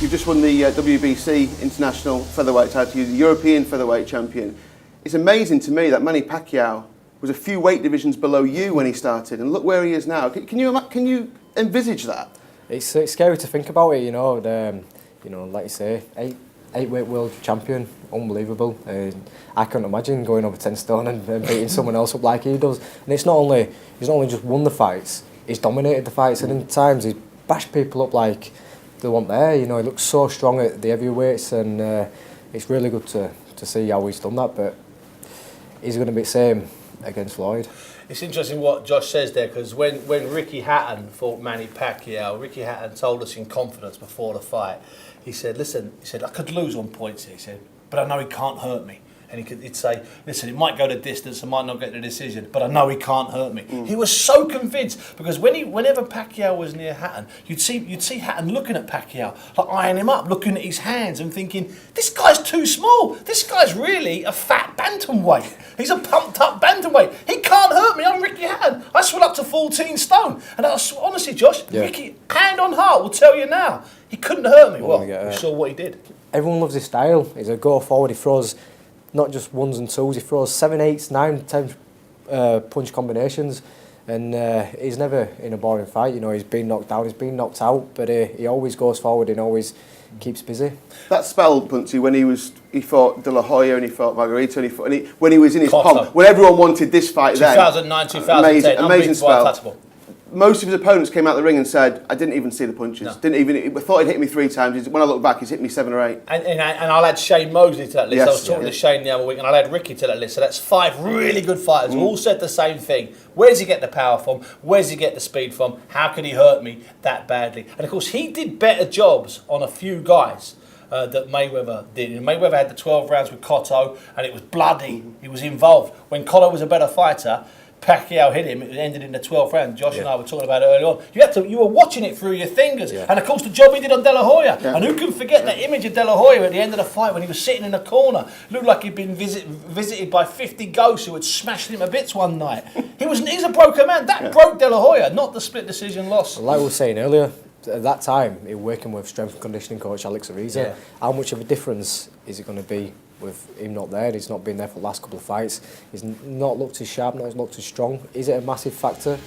You've just won the WBC International Featherweight title. You're the European Featherweight Champion. It's amazing to me that Manny Pacquiao was a few weight divisions below you when he started, and look where he is now. Can you envisage that? It's scary to think about it, you know. Like you say, eight-weight world champion, unbelievable. I couldn't imagine going over 10 stone and beating someone else up like he does. And he's not only just won the fights, he's dominated the fights, and in times he's bashed people up like they weren't there. You know, he looks so strong at the heavyweights, and it's really good to see how he's done that. But he's going to be the same against Floyd. It's interesting what Josh says there, because when Ricky Hatton fought Manny Pacquiao, Ricky Hatton told us in confidence before the fight, he said, listen, I could lose on points here, he said, but I know he can't hurt me. And he'd say, listen, it might go the distance, I might not get the decision, but I know he can't hurt me. He was so convinced, because whenever Pacquiao was near Hatton, you'd see Hatton looking at Pacquiao, like eyeing him up, looking at his hands and thinking, this guy's too small. This guy's really a fat bantamweight. He's a pumped up bantamweight. He can't hurt me. I'm Ricky Hatton. I swell up to 14 stone. And honestly, Josh, Ricky, hand on heart, will tell you now, he couldn't hurt me. Well, we saw what he did. Everyone loves his style. He's a go forward. He throws not just ones and twos, he throws 7, 8, 9, 10 punch combinations, and he's never in a boring fight. You know, he's been knocked down, he's been knocked out, but he always goes forward and always keeps busy. That spell, Punchy, when he fought De La Hoya and he fought Margarito, when he was in his pomp, when everyone wanted this fight 2009, 2010, amazing spell. Untouchable. Most of his opponents came out the ring and said, I didn't even see the punches. No. I thought he'd hit me 3 times. When I look back, he's hit me 7 or 8. And I'll add Shane Mosley to that list. Yes, I was talking to Shane the other week, and I'll add Ricky to that list. So that's 5 really good fighters who all said the same thing. Where does he get the power from? Where does he get the speed from? How can he hurt me that badly? And of course, he did better jobs on a few guys that Mayweather did. And Mayweather had the 12 rounds with Cotto, and it was bloody. He was involved. When Cotto was a better fighter, Pacquiao hit him, it ended in the 12th round. Josh and I were talking about it early on. You were watching it through your fingers. Yeah. And of course the job he did on De La Hoya. Yeah. And who can forget that image of De La Hoya at the end of the fight when he was sitting in a corner. Looked like he'd been visited by 50 ghosts who had smashed him to bits one night. He's a broken man. That broke De La Hoya, not the split decision loss. Like we were saying earlier, at that time, he was working with strength and conditioning coach Alex Ariza. Yeah. How much of a difference is it going to be with him not there? He's not been there for the last couple of fights. He's not looked as sharp, not looked as strong. Is it a massive factor?